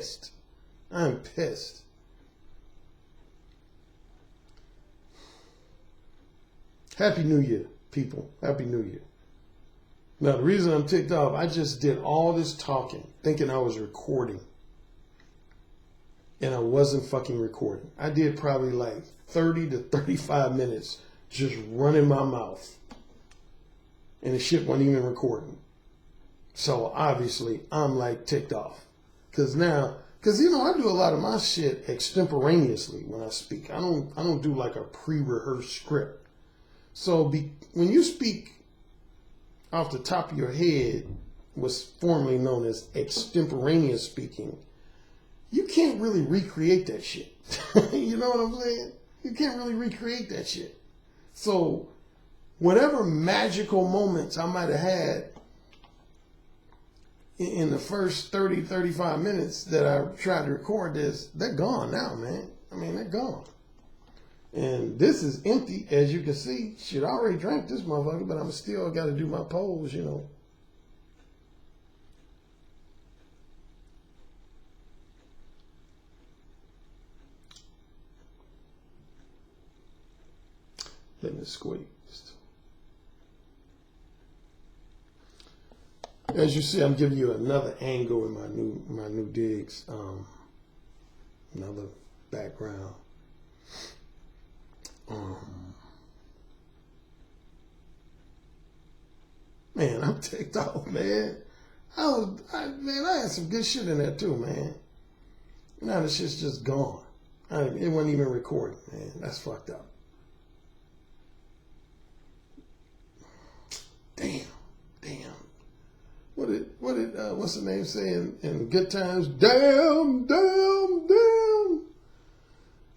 pissed. I'm pissed. Happy New Year, people. Happy New Year. Now, the reason I'm ticked off, I just did all this talking thinking I was recording. And I wasn't fucking recording. I did probably like 30 to 35 minutes just running my mouth. And the shit wasn't even recording. So obviously, I'm like ticked off. Because you know, I do a lot of my shit extemporaneously when I speak. I don't do like a pre-rehearsed script. So when you speak off the top of your head, what's formerly known as extemporaneous speaking, you can't really recreate that shit. You know what I'm saying? You can't really recreate that shit. So whatever magical moments I might have had in the first 30, 35 minutes that I tried to record this, they're gone now, man. I mean, they're gone. And this is empty, as you can see. Shit, I already drank this motherfucker, but I'm still got to do my pose, you know. Letting it squeeze. As you see, I'm giving you another angle in my new digs. Another background. Man, I'm ticked off, man. I had some good shit in there too, man. Now the shit's just gone. It wasn't even recorded, man. That's fucked up. Damn. What's the name say in Good Times? Damn.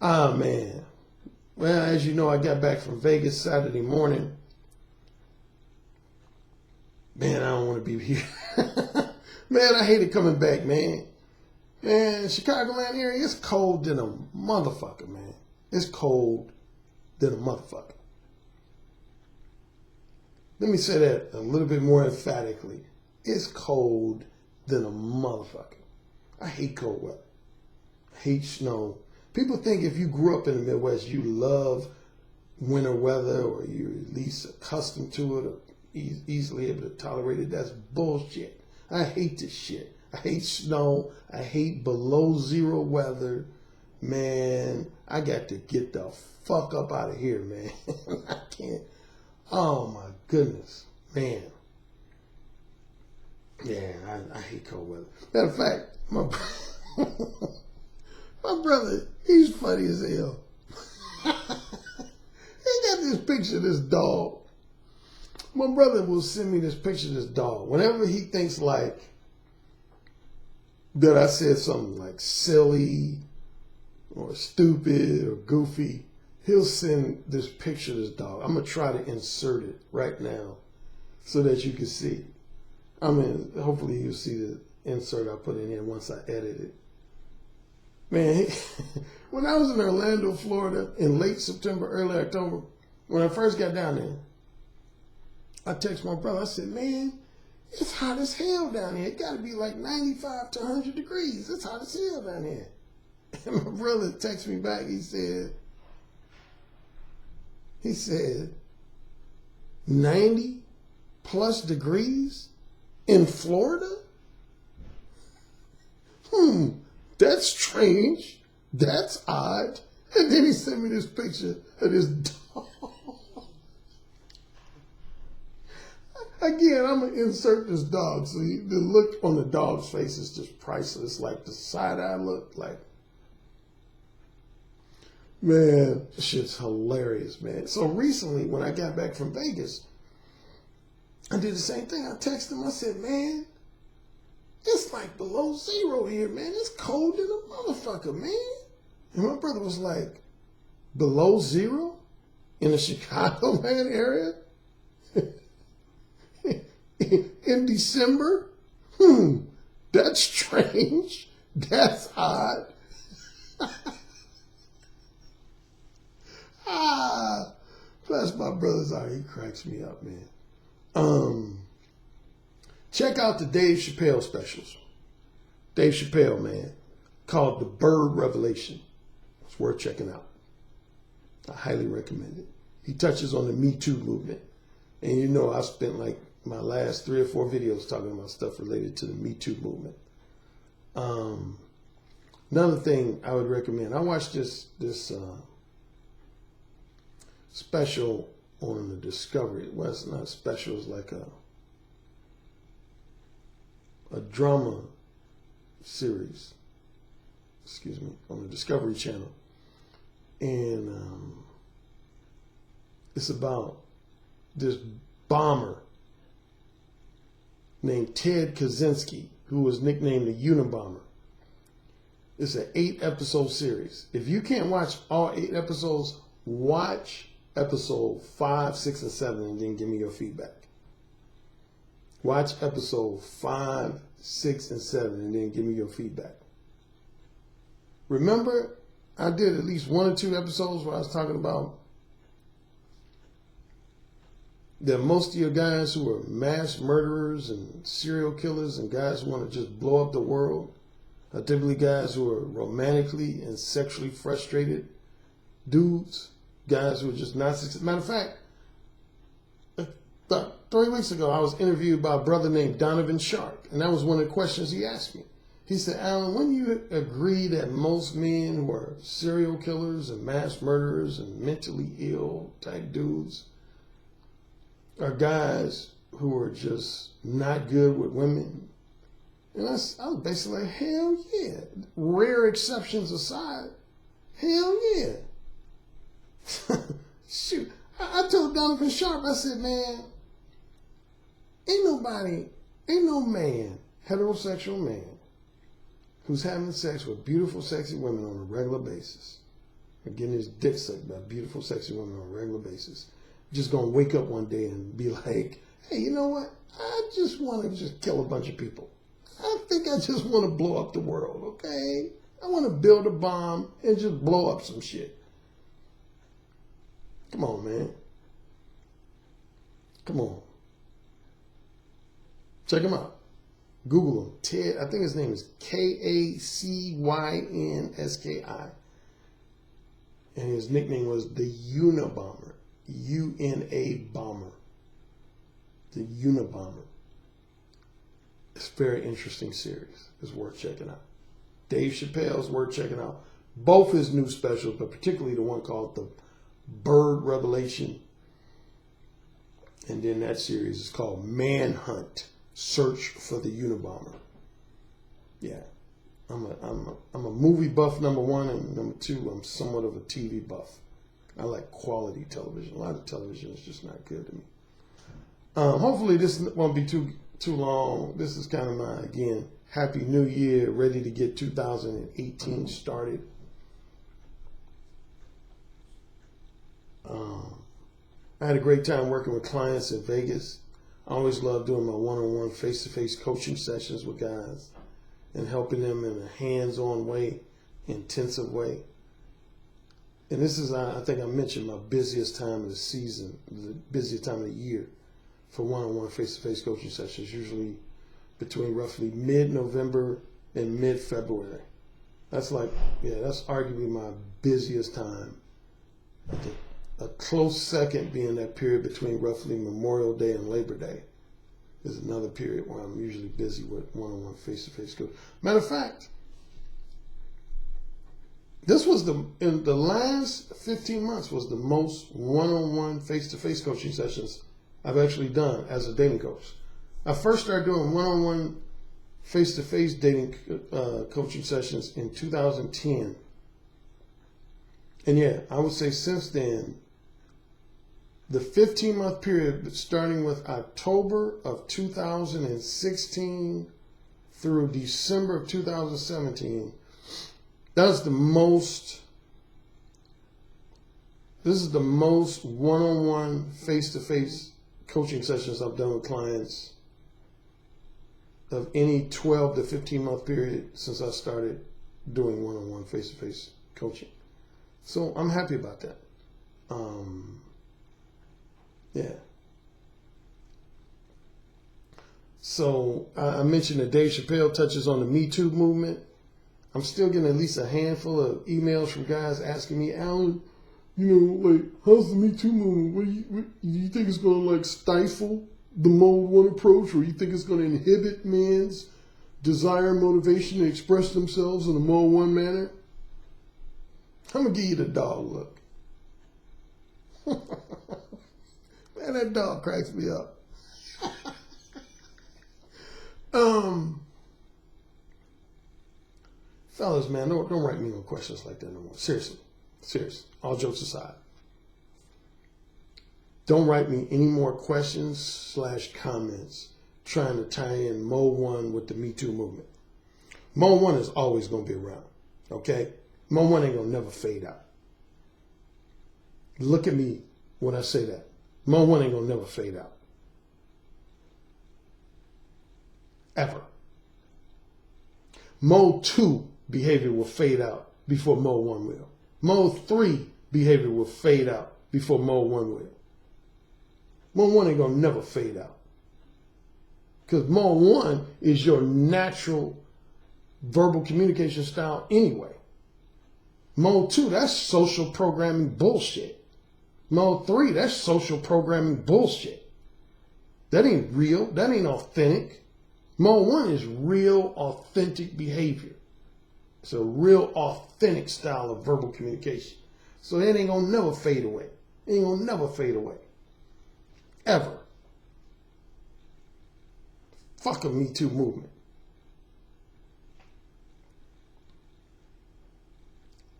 Ah, man. Well, as you know, I got back from Vegas Saturday morning. Man, I don't want to be here. Man, I hated coming back, man. Man, Chicagoland area, it's cold than a motherfucker, man. It's cold than a motherfucker. Let me say that a little bit more emphatically. It's cold than a motherfucker. I hate cold weather. I hate snow. People think if you grew up in the Midwest, you love winter weather or you're at least accustomed to it or easily able to tolerate it. That's bullshit. I hate this shit. I hate snow. I hate below zero weather. Man, I got to get the fuck up out of here, man. I can't. Oh my goodness, man. Yeah, I hate cold weather. Matter of fact, my brother, he's funny as hell. He got this picture of this dog. My brother will send me this picture of this dog. Whenever he thinks like that I said something like silly or stupid or goofy, he'll send this picture of this dog. I'm going to try to insert it right now so that you can see. I mean, hopefully you'll see the insert I put in once I edit it. Man, when I was in Orlando, Florida in late September, early October, when I first got down there, I texted my brother. I said, man, it's hot as hell down here. It got to be like 95 to 100 degrees. It's hot as hell down here. And my brother texted me back. He said, 90 plus degrees in Florida? That's strange. That's odd. And then he sent me this picture of this dog. Again, I'm going to insert this dog. So the look on the dog's face is just priceless. Like the side-eye look, like, man, this shit's hilarious, man. So recently, when I got back from Vegas, I did the same thing. I texted him. I said, man, it's like below zero here, man. It's cold than a motherfucker, man. And my brother was like, below zero in the Chicagoland area? In December? That's strange. That's odd. Plus my brother's out. He cracks me up, man. Check out the Dave Chappelle specials. Dave Chappelle, man. called The Bird Revelation. It's worth checking out. I highly recommend it. He touches on the Me Too movement. And you know, I spent like my last 3 or 4 videos talking about stuff related to the Me Too movement. Another thing I would recommend, I watched this special on the Discovery. Well, it's not special, it's like a drama series, on the Discovery Channel. And it's about this bomber named Ted Kaczynski, who was nicknamed the Unabomber. It's an 8-episode series. If you can't watch all 8 episodes, watch episode 5, 6, and 7 and then give me your feedback. Watch episode 5, 6, and 7 and then give me your feedback. Remember, I did at least 1 or 2 episodes where I was talking about that most of your guys who are mass murderers and serial killers and guys who want to just blow up the world are typically guys who are romantically and sexually frustrated dudes, guys who are just not successful. Matter of fact, about 3 weeks ago, I was interviewed by a brother named Donovan Sharp, and that was one of the questions he asked me. He said, Alan, when you agree that most men who are serial killers and mass murderers and mentally ill type dudes are guys who are just not good with women? And I was basically like, hell yeah. Rare exceptions aside, hell yeah. Shoot. I told Donovan Sharp, I said, man, ain't no man, heterosexual man, who's having sex with beautiful, sexy women on a regular basis, or getting his dick sucked by beautiful, sexy women on a regular basis, just gonna wake up one day and be like, hey, you know what? I just want to just kill a bunch of people. I think I just want to blow up the world, okay? I want to build a bomb and just blow up some shit. Come on, man. Come on. Check him out. Google him. Ted, I think his name is Kaczynski. And his nickname was the Unabomber. UNA Bomber. The Unabomber. It's a very interesting series. It's worth checking out. Dave Chappelle's worth checking out. Both his new specials, but particularly the one called The Bird Revelation. And then that series is called Manhunt, Search for the Unabomber. Yeah. I'm a movie buff, number one, and number two, I'm somewhat of a TV buff. I like quality television. A lot of television is just not good to me. Hopefully this won't be too long. This is kind of my, again, Happy New Year, ready to get 2018 started. I had a great time working with clients in Vegas. I always love doing my one-on-one face-to-face coaching sessions with guys and helping them in a hands-on way, intensive way. And this is, I think I mentioned, my busiest time of the season, the busiest time of the year for one-on-one face-to-face coaching sessions, usually between roughly mid-November and mid-February. That's arguably my busiest time. I think a close second being that period between roughly Memorial Day and Labor Day is another period where I'm usually busy with one-on-one face-to-face coaching. Matter of fact, this was in the last 15 months was the most one-on-one face-to-face coaching sessions I've actually done as a dating coach. I first started doing one-on-one face-to-face dating coaching sessions in 2010. And yeah, I would say since then, the 15-month period starting with October of 2016 through December of 2017, this is the most one-on-one face-to-face coaching sessions I've done with clients of any 12 to 15-month period since I started doing one-on-one face-to-face coaching. So I'm happy about that. Yeah. So I mentioned that Dave Chappelle touches on the Me Too movement. I'm still getting at least a handful of emails from guys asking me, Alan, you know, like, how's the Me Too movement? Do you think it's going to, like, stifle the Mode 1 approach, or you think it's going to inhibit men's desire and motivation to express themselves in a Mode 1 manner? I'm going to give you the dog look. Man, that dog cracks me up. Fellas, man, don't write me no questions like that no more. Seriously. All jokes aside. Don't write me any more questions / comments trying to tie in Mode 1 with the Me Too movement. Mode 1 is always going to be around, okay? Mode 1 ain't going to never fade out. Look at me when I say that. Mode 1 ain't going to never fade out. Ever. Mode 2 behavior will fade out before Mode 1 will. Mode 3 behavior will fade out before Mode 1 will. Mode 1 ain't going to never fade out. Because Mode 1 is your natural verbal communication style anyway. Mode 2, that's social programming bullshit. Mode 3, that's social programming bullshit. That ain't real. That ain't authentic. Mode 1 is real, authentic behavior. It's a real, authentic style of verbal communication. So it ain't going to never fade away. It ain't going to never fade away. Ever. Fuck a Me Too movement.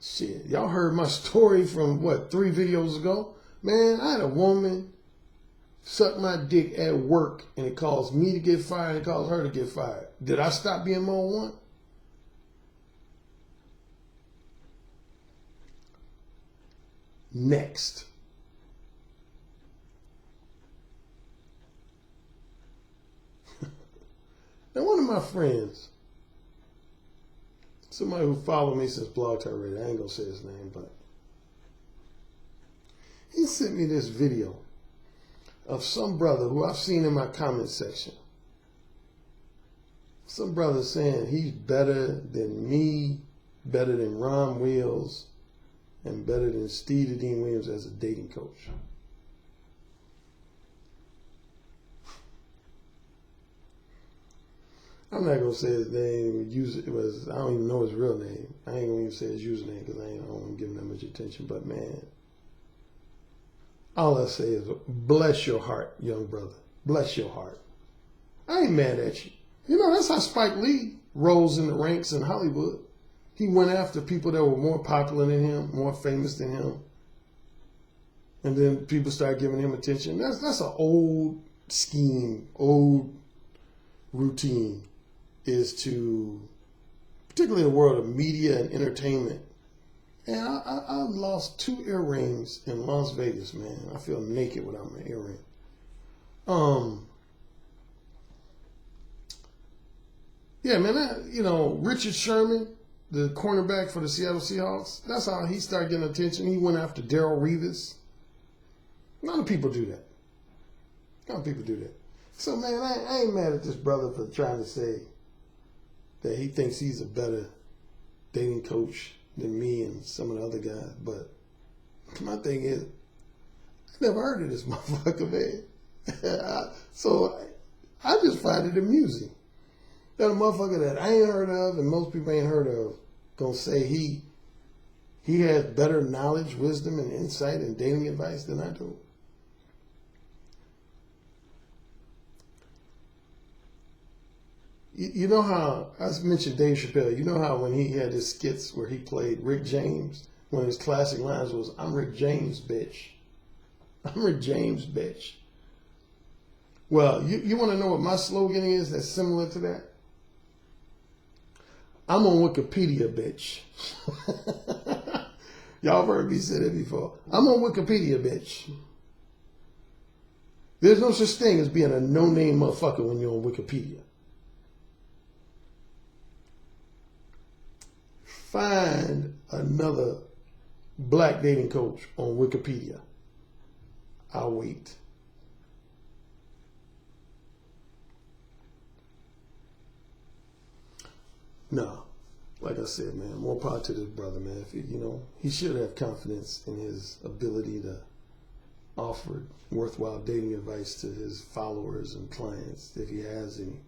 Shit, y'all heard my story from, 3 videos ago? Man, I had a woman suck my dick at work, and it caused me to get fired, and it caused her to get fired. Did I stop being Mode 1? Next. Now, one of my friends, somebody who followed me since Blog Talk Radio, I ain't gonna say his name, but he sent me this video of some brother who I've seen in my comment section. Some brother saying he's better than me, better than Ron Wills, and better than Steve Dean Williams as a dating coach. I'm not gonna say his name. I don't even know his real name. I ain't gonna even say his username because I don't want to give him that much attention. But man, all I say is, bless your heart, young brother. Bless your heart. I ain't mad at you. You know, that's how Spike Lee rose in the ranks in Hollywood. He went after people that were more popular than him, more famous than him. And then people started giving him attention. That's an old scheme, old routine, is to, particularly in the world of media and entertainment. And I lost 2 earrings in Las Vegas, man. I feel naked without my earring. Yeah, man, Richard Sherman, the cornerback for the Seattle Seahawks, that's how he started getting attention. He went after Darrelle Revis. A lot of people do that. So, man, I ain't mad at this brother for trying to say that he thinks he's a better dating coach than me and some of the other guys. But my thing is, I never heard of this motherfucker, man. So I just find it amusing that a motherfucker that I ain't heard of and most people ain't heard of gonna say he has better knowledge, wisdom, and insight and dating advice than I do. You know how, I mentioned Dave Chappelle, you know how when he had his skits where he played Rick James, one of his classic lines was, "I'm Rick James, bitch. I'm Rick James, bitch." Well, you want to know what my slogan is that's similar to that? I'm on Wikipedia, bitch. Y'all heard me say that before. I'm on Wikipedia, bitch. There's no such thing as being a no-name motherfucker when you're on Wikipedia. Find another black dating coach on Wikipedia. I'll wait. No. like I said, man, more power to this brother, man. If he should have confidence in his ability to offer worthwhile dating advice to his followers and clients, if he has any.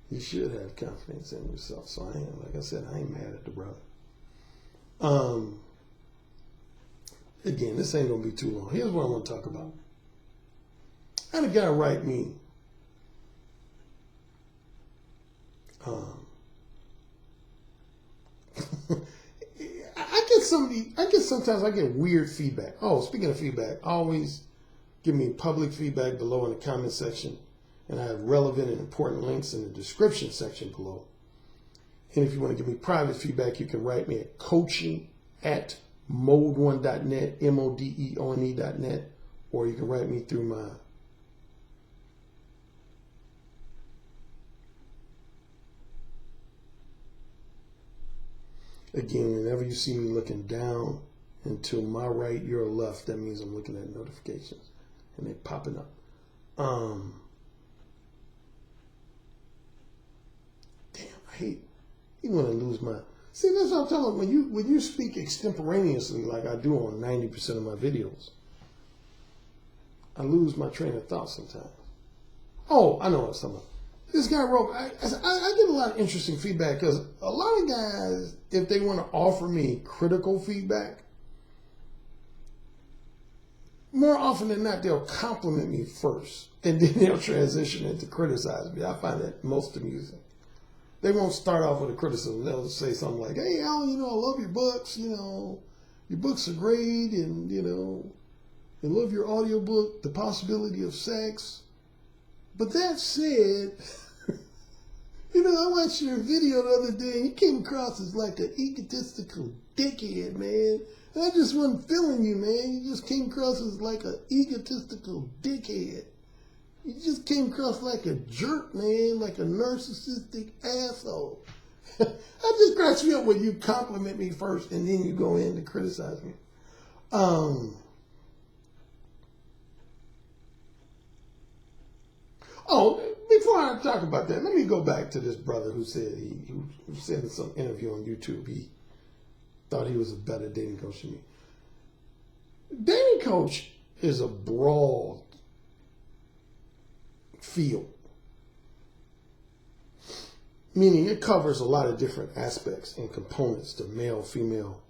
He should have confidence in himself. So like I said, I ain't mad at the brother. Again, this ain't gonna be too long. Here's what I want to talk about. I had a guy write me. Sometimes I get weird feedback. Oh, speaking of feedback, always give me public feedback below in the comment section, and I have relevant and important links in the description section below. And if you want to give me private feedback, you can write me at coaching@mode1.net, MODEONE.net, or you can write me through my again, whenever you see me looking down and to my right, your left, that means I'm looking at notifications and they're popping up. Damn, I hate when I lose my. See, that's what I'm telling you. When you speak extemporaneously, like I do on 90% of my videos, I lose my train of thought sometimes. Oh, I know what I'm talking about. This guy wrote, I get a lot of interesting feedback because a lot of guys, if they want to offer me critical feedback, more often than not, they'll compliment me first and then they'll transition into criticize me. I find that most amusing. They won't start off with a criticism. They'll say something like, hey, Alan, I love your books. Your books are great. And, I love your audiobook, The Possibility of Sex. But that said, I watched your video the other day and you came across as like an egotistical dickhead, man. And I just wasn't feeling you, man. You just came across as like an egotistical dickhead. You just came across like a jerk, man, like a narcissistic asshole. That just cracks me up when you compliment me first and then you go in to criticize me. Oh, before I talk about that, let me go back to this brother who said who said in some interview on YouTube he thought he was a better dating coach than me. Dating coach is a broad field, meaning it covers a lot of different aspects and components to male-female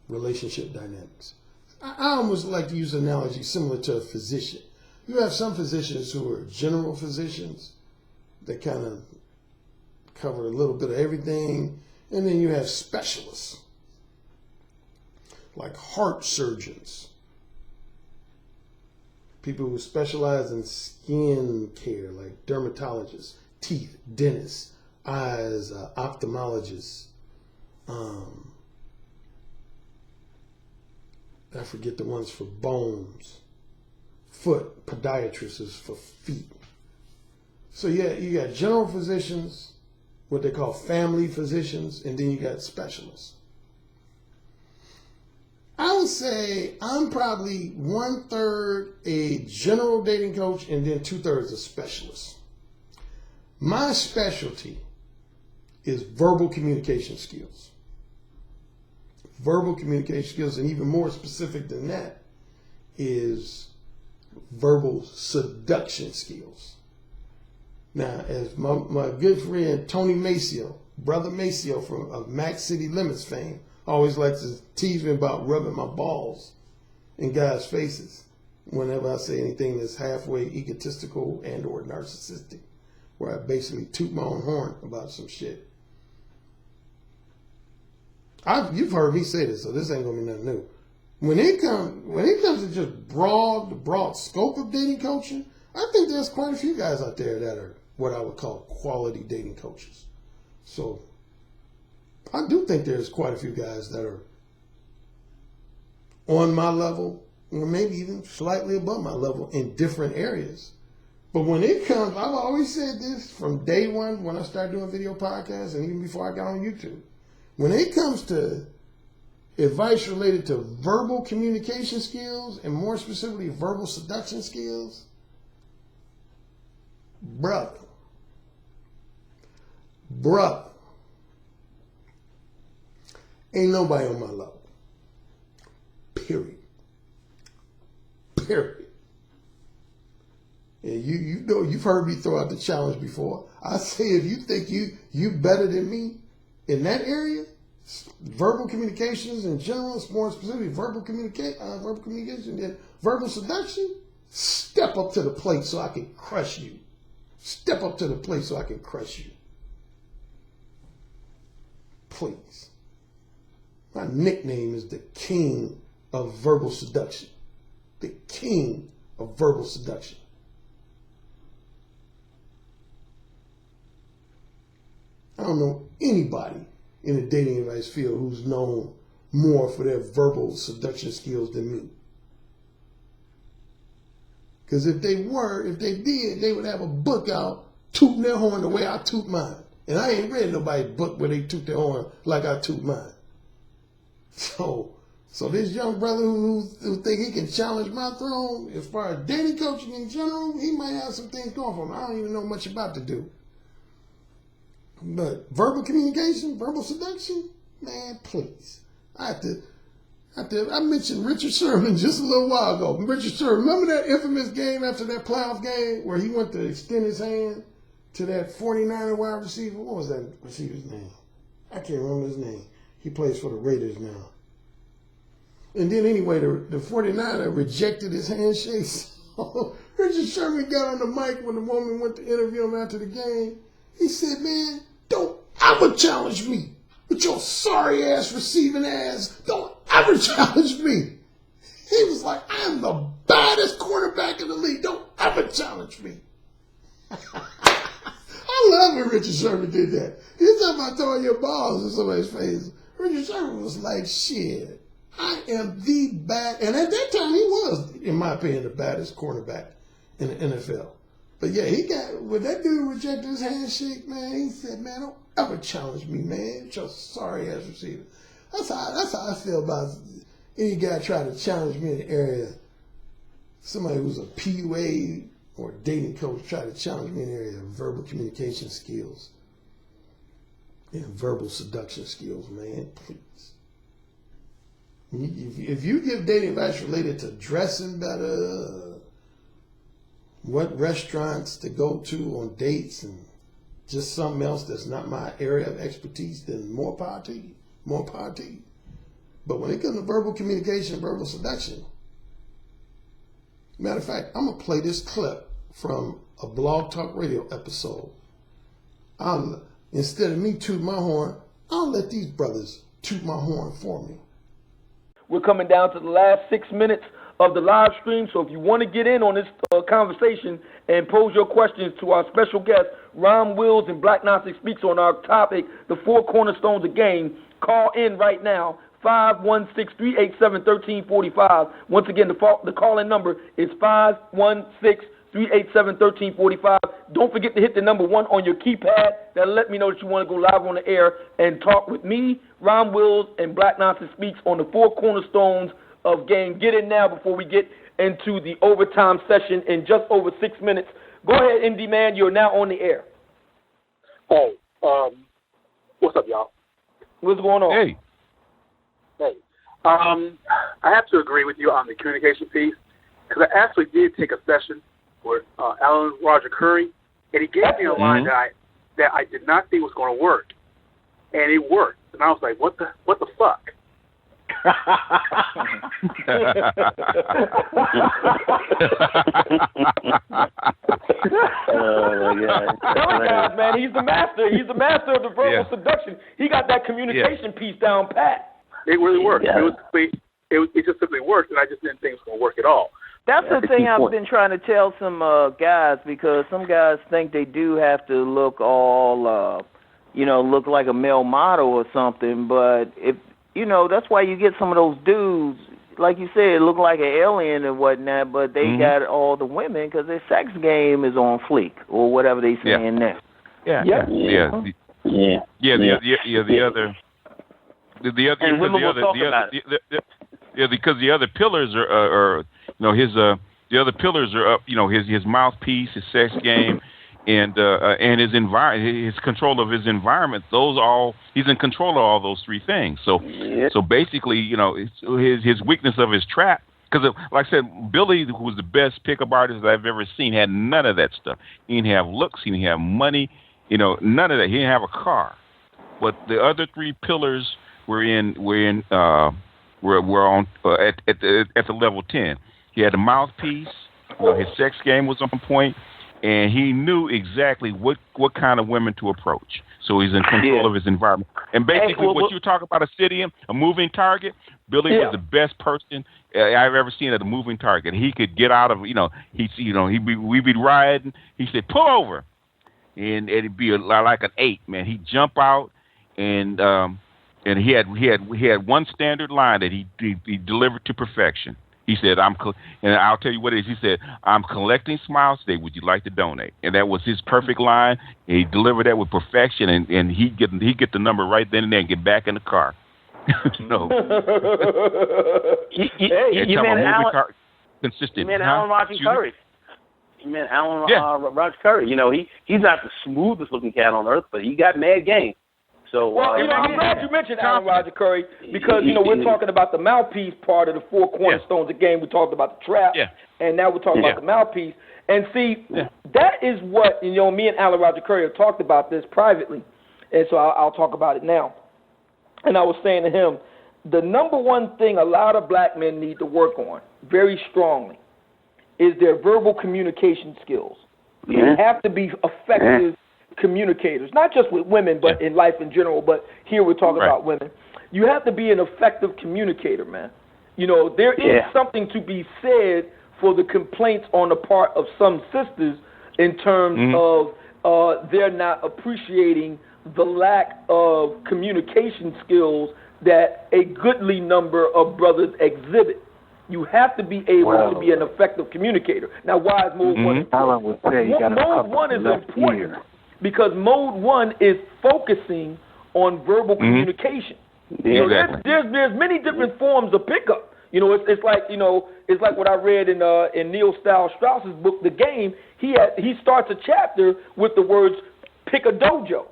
relationship dynamics. I almost like to use an analogy similar to a physician. You have some physicians who are general physicians that kind of cover a little bit of everything. And then you have specialists like heart surgeons, people who specialize in skin care like dermatologists, teeth, dentists, eyes, ophthalmologists. I forget the ones for bones. Foot, podiatrists is for feet. So yeah, you got general physicians, what they call family physicians, and then you got specialists. I would say I'm probably 1/3 a general dating coach and then 2/3 a specialist. My specialty is verbal communication skills. Verbal communication skills, and even more specific than that, is verbal seduction skills. Now, as my good friend Tony Maceo, brother Maceo of Mac City Limits fame, always likes to tease me about rubbing my balls in guys' faces whenever I say anything that's halfway egotistical and or narcissistic, where I basically toot my own horn about some shit. You've heard me say this, so this ain't gonna be nothing new. When it comes to just the broad scope of dating coaching, I think there's quite a few guys out there that are what I would call quality dating coaches. So I do think there's quite a few guys that are on my level, or maybe even slightly above my level in different areas. But when it comes, I've always said this from day one when I started doing video podcasts and even before I got on YouTube. When it comes to advice related to verbal communication skills and more specifically verbal seduction skills, brother, Ain't nobody on my level. Period. And you know, you've heard me throw out the challenge before. I say, if you think you better than me in that area, verbal communications in general, more specifically verbal communication, and verbal seduction, step up to the plate so I can crush you. Step up to the plate so I can crush you. Please. My nickname is the king of verbal seduction. The king of verbal seduction. I don't know anybody in the dating advice field who's known more for their verbal seduction skills than me. Because if they did, they would have a book out tooting their horn the way I toot mine. And I ain't read nobody's book where they toot their horn like I toot mine. So this young brother who think he can challenge my throne, as far as dating coaching in general, he might have some things going for him I don't even know much about to do. But verbal communication, verbal seduction, man, please. I mentioned Richard Sherman just a little while ago. Richard Sherman, remember that infamous game after that playoff game where he went to extend his hand to that 49er wide receiver? What was that receiver's name? I can't remember his name. He plays for the Raiders now. And then anyway, the 49er rejected his handshake. So Richard Sherman got on the mic when the woman went to interview him after the game. He said, man, don't ever challenge me with your sorry ass receiving ass. Don't ever challenge me. He was like, I'm the baddest quarterback in the league. Don't ever challenge me. I love when Richard Sherman did that. He's talking about throwing your balls in somebody's face. Richard Sherman was like, shit, I am the bad. And at that time, he was, in my opinion, the baddest quarterback in the NFL. But yeah, when that dude rejected his handshake, man, he said, man, don't ever challenge me, man. It's your sorry ass receiver. That's how I feel about any guy trying to challenge me in the area. Somebody who's a PUA or dating coach try to challenge me in the area of verbal communication skills and verbal seduction skills, man, please. If you give dating advice related to dressing better, what restaurants to go to on dates, and just something else that's not my area of expertise, then more power to you. More power to you. But when it comes to verbal communication, verbal seduction, matter of fact, I'm going to play this clip from a Blog Talk Radio episode. Instead of me tooting my horn, I'll let these brothers toot my horn for me. We're coming down to the last 6 minutes of the live stream, so if you want to get in on this conversation and pose your questions to our special guest, Ron Wills and Black Gnostic Speaks, on our topic, the four cornerstones of game, call in right now, 516-387-1345. Once again, the call-in number is 516-387-1345. Don't forget to hit the number 1 on your keypad. That'll let me know that you want to go live on the air and talk with me, Ron Wills, and Black Gnostic Speaks on the four cornerstones of game. Get in now before we get into the overtime session in just over 6 minutes. Go ahead, Indie Man. You're now on the air. Hey, what's up, y'all? What's going on? Hey. I have to agree with you on the communication piece, because I actually did take a session with Alan Roger Currie, and he gave me a line that I did not think was going to work, and it worked. And I was like, what the fuck? Oh my God, man, he's the master. He's the master of the verbal seduction. He got that communication piece down pat. It really worked. Yeah. It just simply worked, and I just didn't think it was going to work at all. That's the thing I've been trying to tell some guys, because some guys think they do have to look all, look like a male model or something. But if that's why you get some of those dudes, like you said, look like an alien and whatnot, but they got all the women because their sex game is on fleek or whatever they saying now. The other pillars are his the other pillars are up, his mouthpiece, his sex game, and his environment, his control of his environment. He's in control of all those three things. So so basically, his weakness of his trap. Because, like I said, Billy, who was the best pickup artist I've ever seen, had none of that stuff. He didn't have looks. He didn't have money. None of that. He didn't have a car. But the other three pillars were on at the level 10. He had a mouthpiece. His sex game was on point, and he knew exactly what kind of women to approach. So he's in control of his environment. And basically, what you talk about, a moving target. Billy was the best person I've ever seen at a moving target. He could get out of, we'd be riding. He said, pull over. And it'd be like an 8, man. He'd jump out, and he had one standard line that he delivered to perfection. He said, and I'll tell you what it is. He said, I'm collecting smiles today. Would you like to donate? And that was his perfect line. And he delivered that with perfection, and he'd get the number right then and there and get back in the car. Consistent. You meant Alan Roger Currie. You meant Alan Roger Currie. He's not the smoothest looking cat on earth, but he got mad game. So, I'm glad you mentioned Alan Roger Currie because, we're talking about the mouthpiece part of the four cornerstones of the game. We talked about the trap, and now we're talking about the mouthpiece. And see, that is what, me and Alan Roger Currie have talked about this privately, and so I'll talk about it now. And I was saying to him, the number one thing a lot of black men need to work on very strongly is their verbal communication skills. You have to be effective communicators, not just with women, but in life in general. But here we're talking about women. You have to be an effective communicator, man. There is something to be said for the complaints on the part of some sisters in terms of they're not appreciating the lack of communication skills that a goodly number of brothers exhibit. You have to be able to be an effective communicator. Now, why is mode 1 important? Mode 1 is important because mode 1 is focusing on verbal communication. There's many different forms of pickup. It's like what I read in Neil Styles Strauss's book, The Game. He starts a chapter with the words "pick a dojo."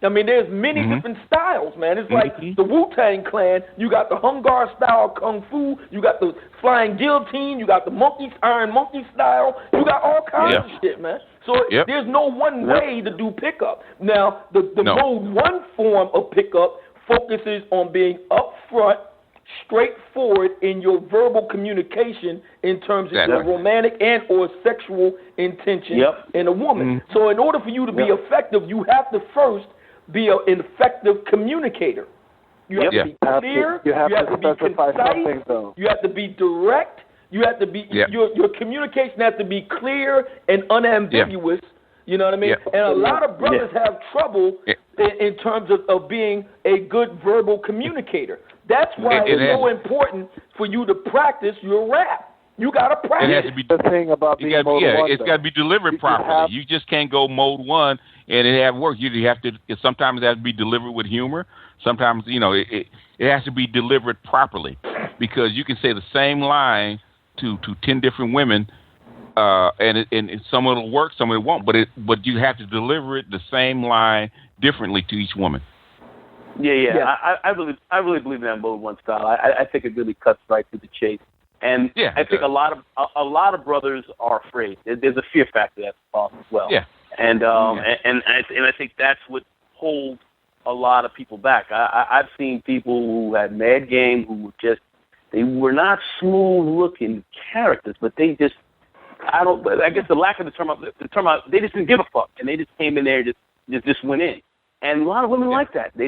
I mean, there's many different styles, man. It's like the Wu-Tang Clan. You got the Hungar style kung fu. You got the flying guillotine. You got the iron monkey style. You got all kinds of shit, man. So there's no one way to do pickup. Now, the mode 1 form of pickup focuses on being upfront, straightforward in your verbal communication in terms of your romantic and or sexual intention in a woman. So in order for you to be effective, you have to first be an effective communicator. You have to be clear. You have to be concise. You have to be direct. You have to be your communication has to be clear and unambiguous. You know what I mean? And a lot of brothers have trouble in terms of being a good verbal communicator. That's why it's so important for you to practice your rap. You got to practice. It has to be the thing about being mode 1. It's got to be delivered properly. You just can't go mode 1 and it have work. You have to. Sometimes it has to be delivered with humor. Sometimes it has to be delivered properly because you can say the same line to 10 different women, and some of it'll work, some of it won't. But you have to deliver it the same line differently to each woman. I really believe in that mode 1 style. I think it really cuts right to the chase. And I think a lot of brothers are afraid. There's a fear factor that's involved as well. And I think that's what holds a lot of people back. I've seen people who had mad game who they were not smooth looking characters, but they just I guess the lack of the term they just didn't give a fuck and they just came in there and just went in. And a lot of women like that. They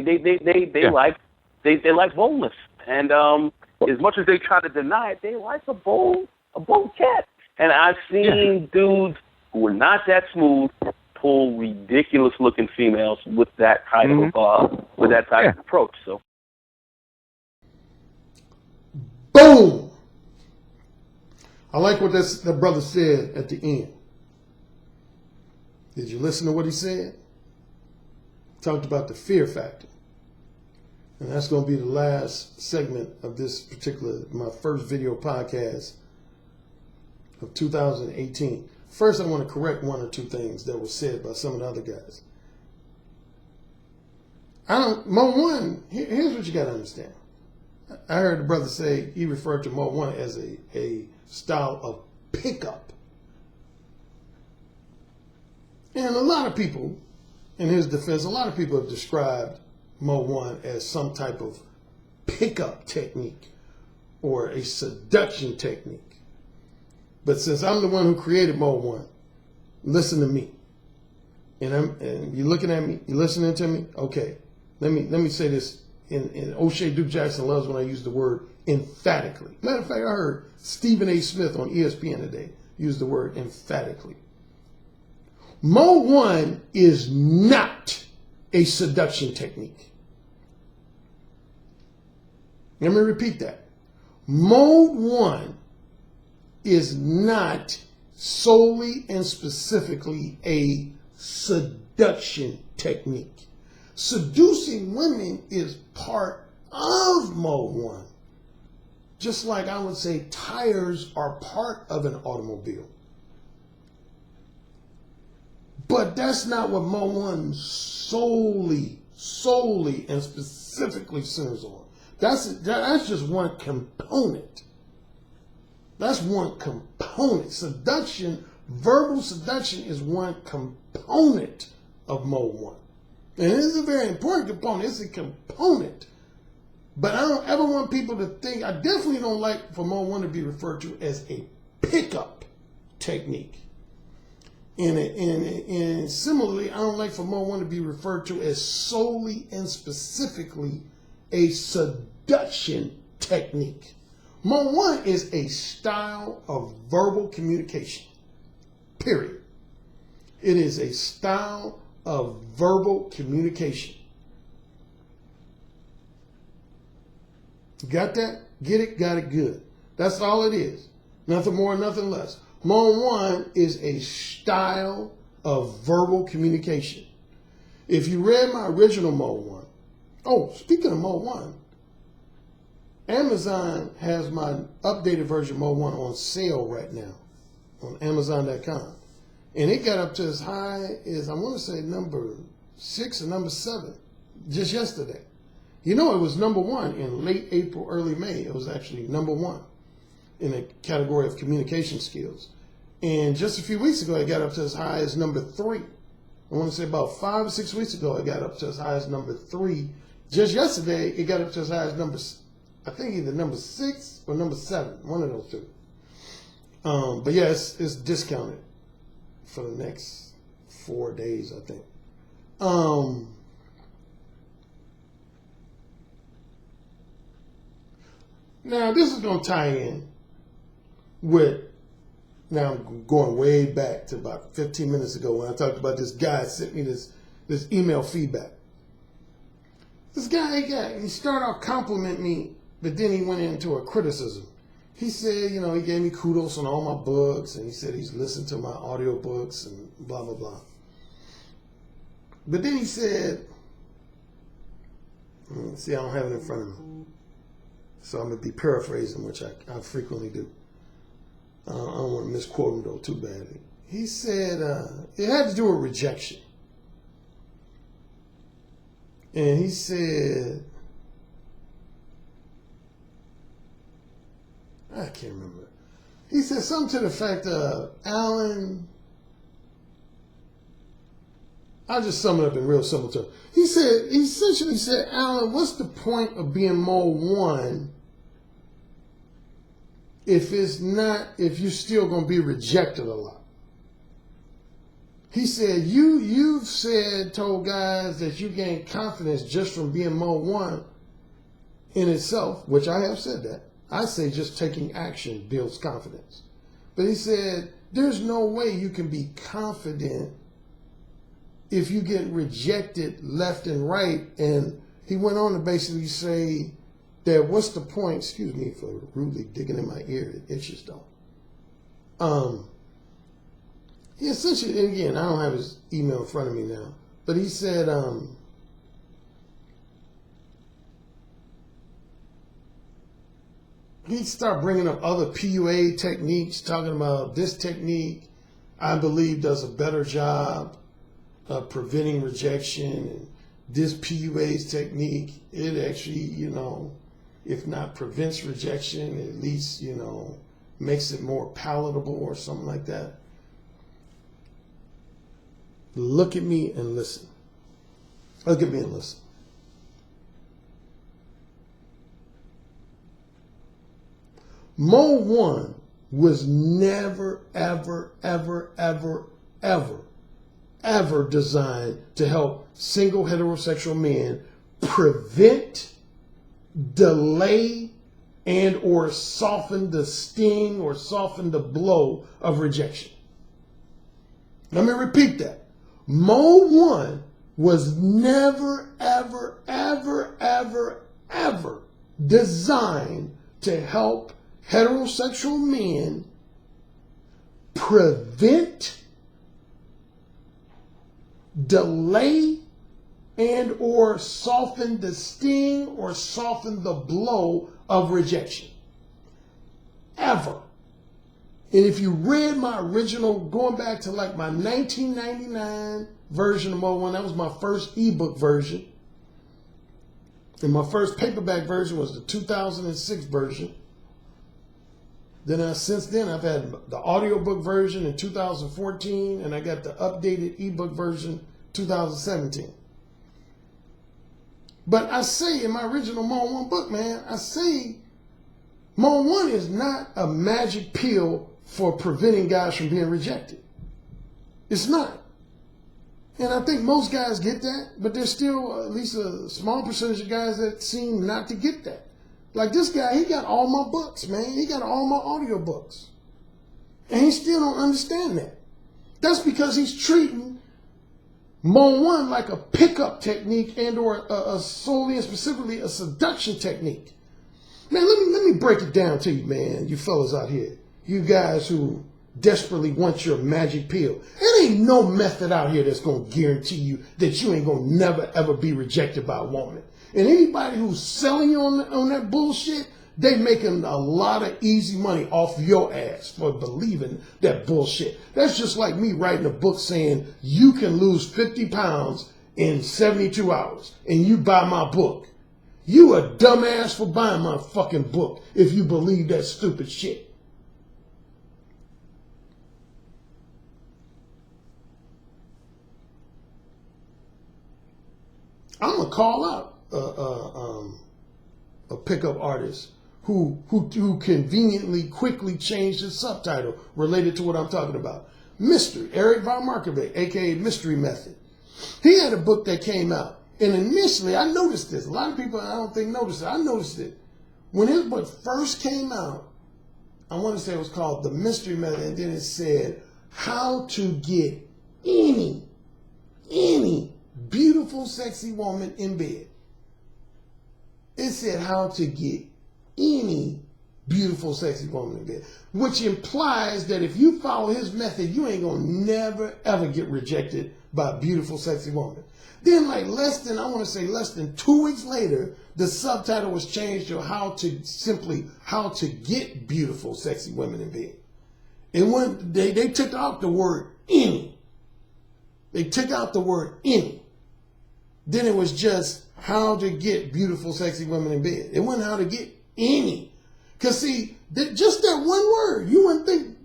like boldness. And as much as they try to deny it, they like a bold cat. And I've seen dudes who were not that smooth pull ridiculous looking females with that type of approach. So, boom. I like what the brother said at the end. Did you listen to what he said? Talked about the fear factor. And that's going to be the last segment of my first video podcast of 2018. first I want to correct one or two things that were said by some of the other guys. Mo 1, here's what you got to understand. I heard the brother say he referred to Mo 1 as a style of pickup. And a lot of people, in his defense, a lot of people have described Mo 1 as some type of pickup technique or a seduction technique. But since I'm the one who created Mo 1, listen to me. And you're looking at me, you're listening to me? Okay. Let me say this, and O'Shea Duke Jackson loves when I use the word emphatically. Matter of fact, I heard Stephen A. Smith on ESPN today use the word emphatically. Mo 1 is not a seduction technique. Let me repeat that. Mode 1 is not solely and specifically a seduction technique. Seducing women is part of Mode 1. Just like I would say tires are part of an automobile. But that's not what Mode 1 solely and specifically centers on. That's just one component. That's one component. Seduction, verbal seduction is one component of Mode 1. And it is a very important component. It's a component. But I don't ever want people to think, I definitely don't like for Mode 1 to be referred to as a pickup technique. And similarly, I don't like for Mode 1 to be referred to as solely and specifically a seduction technique. Mode 1 is a style of verbal communication, period. It is a style of verbal communication. Got that? Get it? Got it? Good. That's all it is. Nothing more, nothing less. Mode 1 is a style of verbal communication. If you read my original Mode 1, oh, speaking of Mode 1, Amazon has my updated version of Mode 1 on sale right now on Amazon.com. And it got up to as high as, I want to say, number 6 or number 7 just yesterday. You know, it was number 1 in late April, early May. It was actually number 1 in a category of communication skills. And just a few weeks ago, it got up to as high as number 3. I want to say about 5 or 6 weeks ago, it got up to as high as number 3. Just yesterday, it got up to as high as I think either number 6 or number 7, one of those two. But yeah, it's discounted for the next 4 days, I think. Now, this is going to tie in with, now I'm going way back to about 15 minutes ago when I talked about this guy sent me this email feedback. This guy, he started off complimenting me, but then he went into a criticism. He said, you know, he gave me kudos on all my books, and he said he's listened to my audio books and blah, blah, blah. But then he said, see, I don't have it in front of me. So I'm going to be paraphrasing, which I frequently do. I don't want to misquote him, though, too badly. He said it had to do with rejection. And he said, I can't remember. He said something to the effect of, Alan, I'll just sum it up in real simple terms. He essentially said, Alan, what's the point of being Mode 1 if you're still going to be rejected a lot? He said, you've told guys that you gain confidence just from being Mode 1 in itself, which I have said that. I say just taking action builds confidence. But he said, there's no way you can be confident if you get rejected left and right. And he went on to basically say that what's the point, excuse me for rudely digging in my ear, it itches though. He essentially, and again, I don't have his email in front of me now, but he said, he started bringing up other PUA techniques, talking about this technique, I believe does a better job of preventing rejection. And this PUA's technique, it actually, you know, if not prevents rejection, at least, you know, makes it more palatable or something like that. Look at me and listen. Look at me and listen. Mo 1 was never, ever, ever, ever, ever, ever designed to help single heterosexual men prevent, delay, and or soften the sting or soften the blow of rejection. Let me repeat that. Mo 1 was never, ever, ever, ever, ever designed to help heterosexual men prevent, delay, and or soften the sting or soften the blow of rejection. Ever. And if you read my original, going back to like my 1999 version of Mo 1, that was my first ebook version. And my first paperback version was the 2006 version. Then since then, I've had the audiobook version in 2014, and I got the updated ebook version 2017. But I say in my original Mo 1 book, man, I say Mo 1 is not a magic pill for preventing guys from being rejected. It's not. And I think most guys get that, but there's still at least a small percentage of guys that seem not to get that. Like this guy, he got all my books, man. He got all my audio books. And he still don't understand that. That's because he's treating Mo 1 like a pickup technique and or solely and specifically a seduction technique. Man, let me break it down to you, man, you fellas out here. You guys who desperately want your magic pill. There ain't no method out here that's going to guarantee you that you ain't going to never, ever be rejected by a woman. And anybody who's selling you on that bullshit, they making a lot of easy money off your ass for believing that bullshit. That's just like me writing a book saying you can lose 50 pounds in 72 hours and you buy my book. You a dumbass for buying my fucking book if you believe that stupid shit. I'm gonna call out a pickup artist who conveniently quickly changed his subtitle related to what I'm talking about. Mystery, Eric Von Markovich, aka Mystery Method. He had a book that came out, and initially I noticed this. A lot of people I don't think noticed it. I noticed it when his book first came out. I want to say it was called The Mystery Method, and then it said how to get any beautiful, sexy woman in bed. It said how to get any beautiful, sexy woman in bed, which implies that if you follow his method, you ain't gonna never, ever get rejected by a beautiful, sexy woman. Then like less than 2 weeks later, the subtitle was changed to how to get beautiful, sexy women in bed. And when they took out the word any. They took out the word any. Then it was just how to get beautiful, sexy women in bed. It wasn't how to get any. Because see, just that one word, you wouldn't think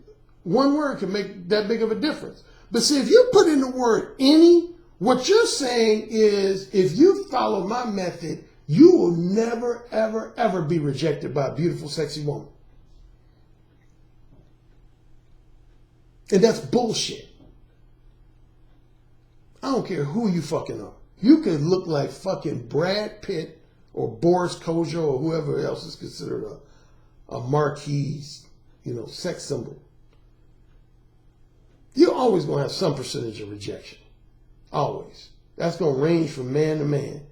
one word can make that big of a difference. But see, if you put in the word any, what you're saying is if you follow my method, you will never, ever, ever be rejected by a beautiful, sexy woman. And that's bullshit. I don't care who you fucking are. You could look like fucking Brad Pitt or Boris Kodjoe or whoever else is considered a marquee, sex symbol. You're always going to have some percentage of rejection. Always. That's going to range from man to man,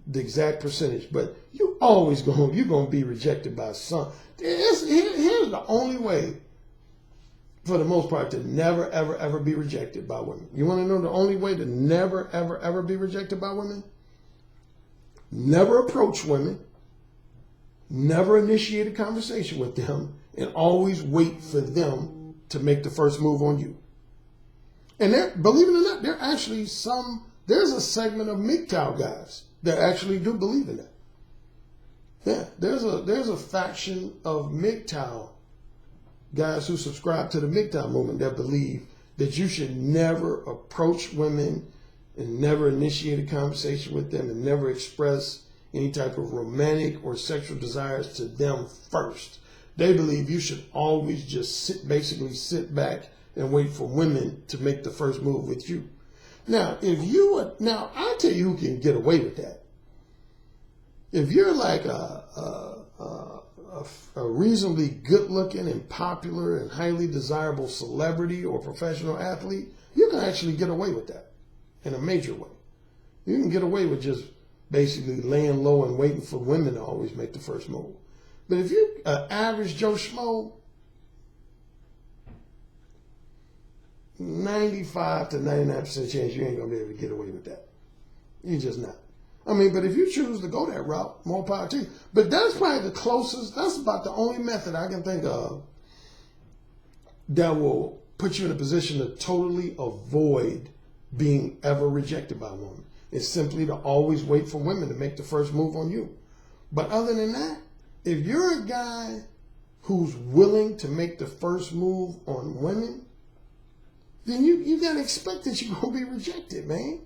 the exact percentage. But you're going to be rejected by some. Here's the only way, for the most part, to never, ever, ever be rejected by women. You want to know the only way to never, ever, ever be rejected by women? Never approach women. Never initiate a conversation with them. And always wait for them to make the first move on you. And believe it or not, there's a segment of MGTOW guys that actually do believe in that. Yeah, there's a faction of MGTOW guys who subscribe to the MGTOW movement that believe that you should never approach women and never initiate a conversation with them and never express any type of romantic or sexual desires to them first. They believe you should always just sit back and wait for women to make the first move with you. Now, I'll tell you who can get away with that. If you're like a reasonably good-looking and popular and highly desirable celebrity or professional athlete, you can actually get away with that in a major way. You can get away with just basically laying low and waiting for women to always make the first move. But if you're an average Joe Schmo, 95 to 99% chance you ain't going to be able to get away with that. You're just not. I mean, but if you choose to go that route, more power to you. But that's probably the closest, that's about the only method I can think of that will put you in a position to totally avoid being ever rejected by a woman. It's simply to always wait for women to make the first move on you. But other than that, if you're a guy who's willing to make the first move on women, then you got to expect that you're going to be rejected, man.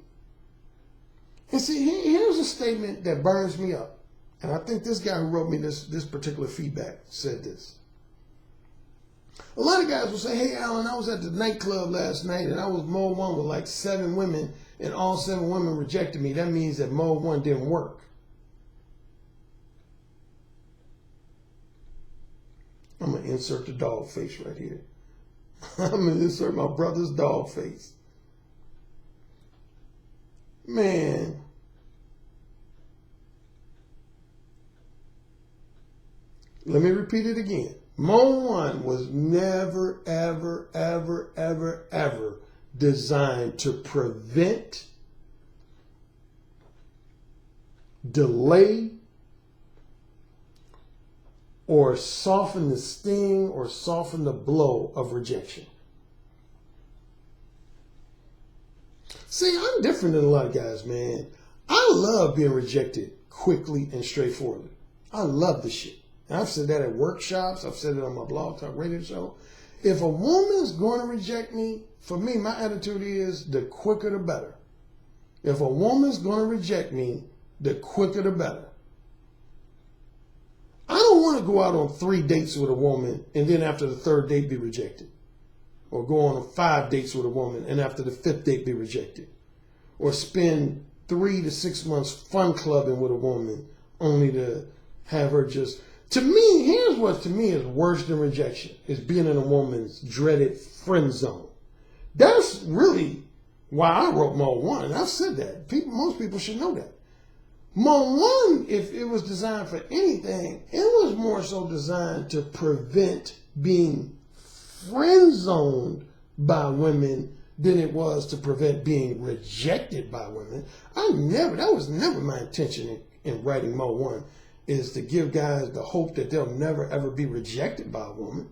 And see, here's a statement that burns me up. And I think this guy who wrote me this particular feedback said this. A lot of guys will say, hey, Alan, I was at the nightclub last night and I was mode 1 with like 7 women and all 7 women rejected me. That means that mode 1 didn't work. I'm going to insert the dog face right here. I'm going to insert my brother's dog face. Man. Let me repeat it again. Mode 1 was never, ever, ever, ever, ever designed to prevent, delay, or soften the sting or soften the blow of rejection. See, I'm different than a lot of guys, man. I love being rejected quickly and straightforwardly. I love this shit. And I've said that at workshops. I've said it on my blog talk radio show. If a woman's going to reject me, for me, my attitude is the quicker the better. If a woman's going to reject me, the quicker the better. I don't want to go out on 3 dates with a woman and then after the 3rd date be rejected. Or go on 5 dates with a woman and after the 5th date be rejected. Or spend 3 to 6 months fun clubbing with a woman only to have her just... To me, here's what to me is worse than rejection, is being in a woman's dreaded friend zone. That's really why I wrote Mode 1, and I've said that. Most people should know that. Mode 1, if it was designed for anything, it was more so designed to prevent being friend zoned by women than it was to prevent being rejected by women. That was never my intention in writing Mode 1, is to give guys the hope that they'll never ever be rejected by a woman.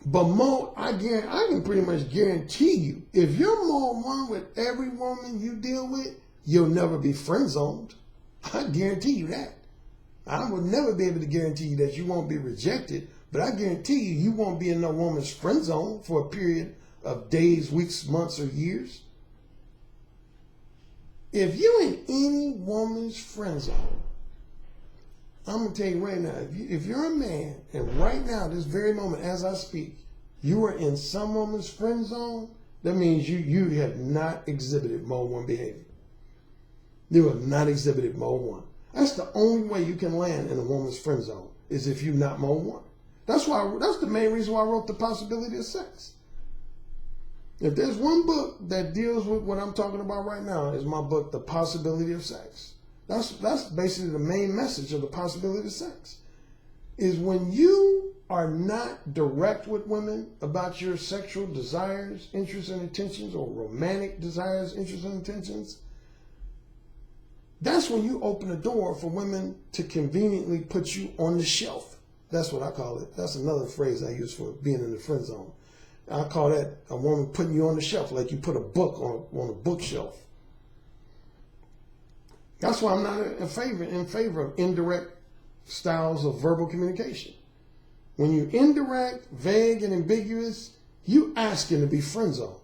But I can pretty much guarantee you, if you're Mode 1 with every woman you deal with, you'll never be friend zoned. I guarantee you that. I would never be able to guarantee you that you won't be rejected, but I guarantee you won't be in no woman's friend zone for a period of days, weeks, months, or years. If you're in any woman's friend zone, I'm going to tell you right now, if you're a man, and right now, this very moment, as I speak, you are in some woman's friend zone, that means you have not exhibited Mode 1 behavior. You have not exhibited Mode 1. That's the only way you can land in a woman's friend zone, is if you're not Mode 1. That's the main reason why I wrote The Possibility of Sex. If there's one book that deals with what I'm talking about right now, is my book, The Possibility of Sex. That's basically the main message of The Possibility of Sex, is when you are not direct with women about your sexual desires, interests, and intentions, or romantic desires, interests, and intentions, that's when you open the door for women to conveniently put you on the shelf. That's what I call it. That's another phrase I use for being in the friend zone. I call that a woman putting you on the shelf, like you put a book on a bookshelf. That's why I'm not in favor of indirect styles of verbal communication. When you're indirect, vague, and ambiguous, you asking to be friend zoned.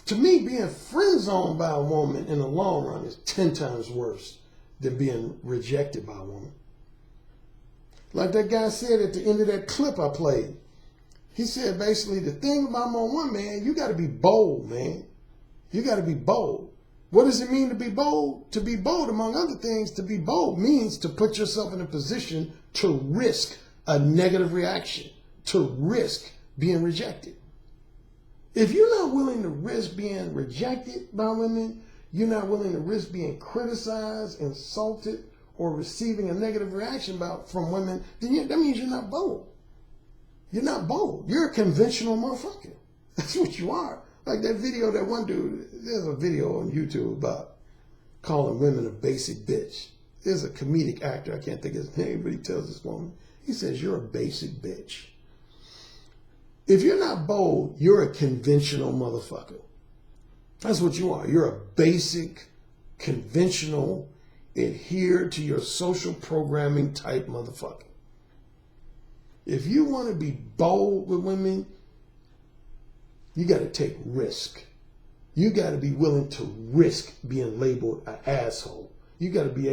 To me, being friend zoned by a woman in the long run is 10 times worse than being rejected by a woman. Like that guy said at the end of that clip I played. He said basically the thing about Mo One, man, you got to be bold, man. You got to be bold. What does it mean to be bold? To be bold, among other things, to be bold means to put yourself in a position to risk a negative reaction, to risk being rejected. If you're not willing to risk being rejected by women, you're not willing to risk being criticized, insulted, or receiving a negative reaction from women, then that means you're not bold. You're not bold. You're a conventional motherfucker. That's what you are. Like that video, that one dude, there's a video on YouTube about calling women a basic bitch. There's a comedic actor, I can't think of his name, but he tells this woman, he says, you're a basic bitch. If you're not bold, you're a conventional motherfucker. That's what you are. You're a basic, conventional, adhere to your social programming type motherfucker. If you want to be bold with women, you got to take risk. You got to be willing to risk being labeled an asshole. You got to be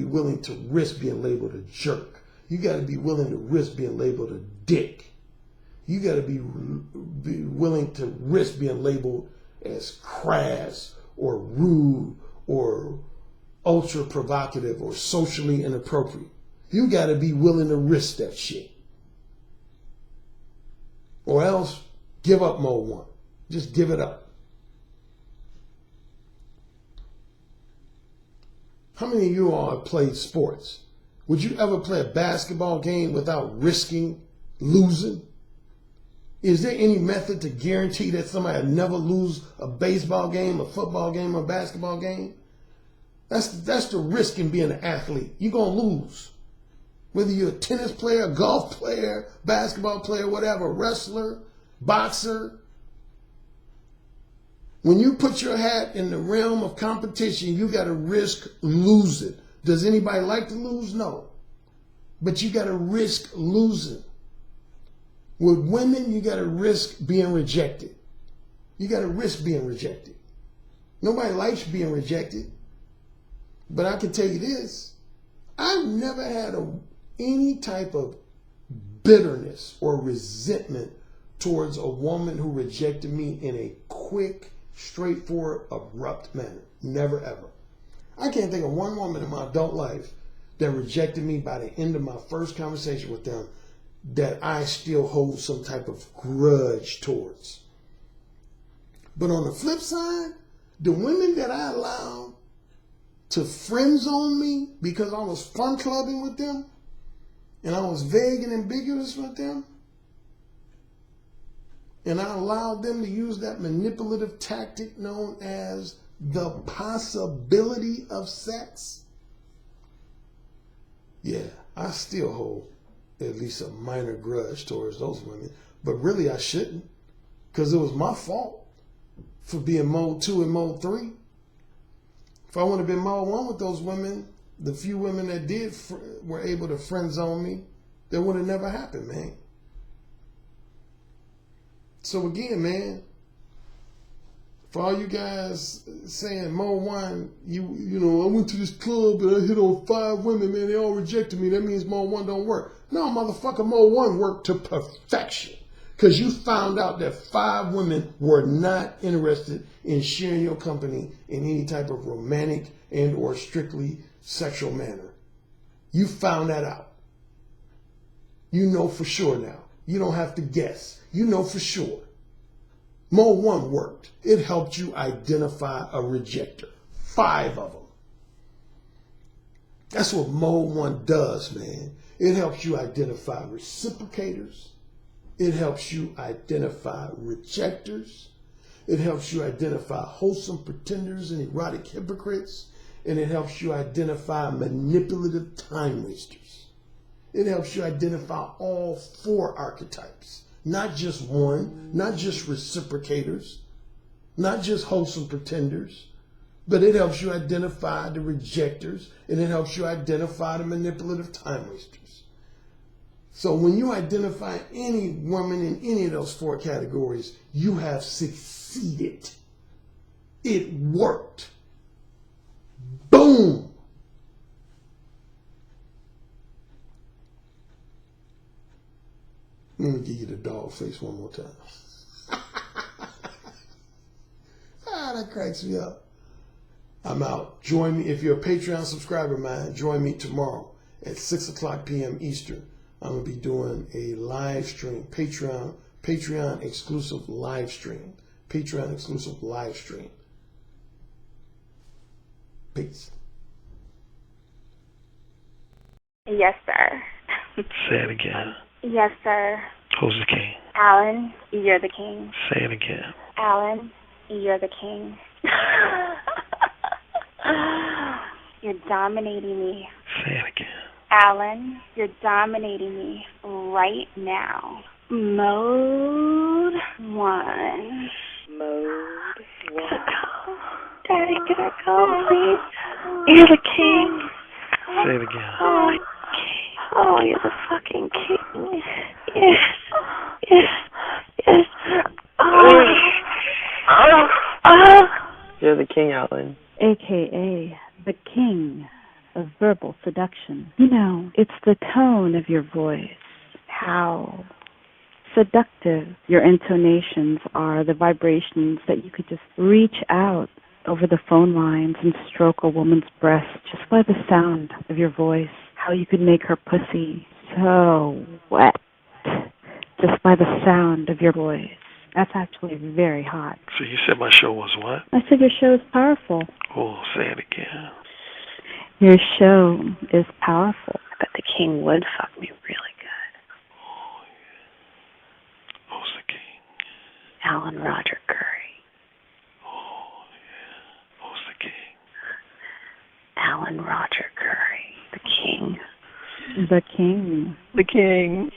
willing to risk being labeled a jerk. You got to be willing to risk being labeled a dick. You got to be willing to risk being labeled as crass or rude or ultra provocative or socially inappropriate. You got to be willing to risk that shit. Or else give up Mo One. Just give it up. How many of you all have played sports? Would you ever play a basketball game without risking losing? Is there any method to guarantee that somebody will never lose a baseball game, a football game, or a basketball game? That's the risk in being an athlete. You're going to lose. Whether you're a tennis player, a golf player, basketball player, whatever, wrestler, boxer. When you put your hat in the realm of competition, you got to risk losing. Does anybody like to lose? No. But you got to risk losing. With women, you got to risk being rejected. You got to risk being rejected. Nobody likes being rejected. But I can tell you this. I've never had any type of bitterness or resentment towards a woman who rejected me in a quick, straightforward, abrupt manner. Never, ever. I can't think of one woman in my adult life that rejected me by the end of my first conversation with them that I still hold some type of grudge towards. But on the flip side, the women that I allowed to friend zone me because I was fun clubbing with them and I was vague and ambiguous with them, and I allowed them to use that manipulative tactic known as the possibility of sex, yeah, I still hold at least a minor grudge towards those women. But really I shouldn't, because it was my fault for being mode 2 and mode 3. If I would have been mode 1 with those women, the few women that were able to friend zone me, that would have never happened, man. So again, man, for all you guys saying, Mo One, you know, I went to this club and I hit on 5 women, man, they all rejected me. That means Mo One don't work. No, motherfucker, Mo One worked to perfection. Because you found out that 5 women were not interested in sharing your company in any type of romantic and or strictly sexual manner. You found that out. You know for sure now. You don't have to guess. You know for sure. Mo One worked. It helped you identify a rejecter. 5 of them. That's what Mo One does, man. It helps you identify reciprocators. It helps you identify rejectors. It helps you identify wholesome pretenders and erotic hypocrites. And it helps you identify manipulative time wasters. It helps you identify all 4 archetypes. Not just one, not just reciprocators, not just wholesome pretenders, but it helps you identify the rejectors, and it helps you identify the manipulative time wasters. So when you identify any woman in any of those 4 categories, you have succeeded. It worked. Boom. Let me give you the dog face one more time. That cracks me up. I'm out. Join me. If you're a Patreon subscriber of mine, join me tomorrow at 6 o'clock p.m. Eastern. I'm going to be doing a live stream, Patreon exclusive live stream. Patreon exclusive live stream. Peace. Yes, sir. Say it again. Yes, sir. Who's the king? Alan, you're the king. Say it again. Alan, you're the king. You're dominating me. Say it again. Alan, you're dominating me right now. Mode 1. Mode 1. Daddy, can I go, please? You're the king. Say it again. Oh, king. Oh, you're the fucking king. Yes. Yes. Yes. You're the king, Alan. AKA the king of verbal seduction. You know, it's the tone of your voice, how seductive your intonations are, the vibrations that you could just reach out over the phone lines and stroke a woman's breast just by the sound of your voice, how you could make her pussy so wet just by the sound of your voice. That's actually very hot. So you said my show was what? I said your show is powerful. Oh, say it again. Your show is powerful. I bet the king would fuck me really good. Oh, yeah. Who's the king? Alan Roger Currie. Oh, yeah. Who's the king? Alan Roger Currie. The king. The king. The king.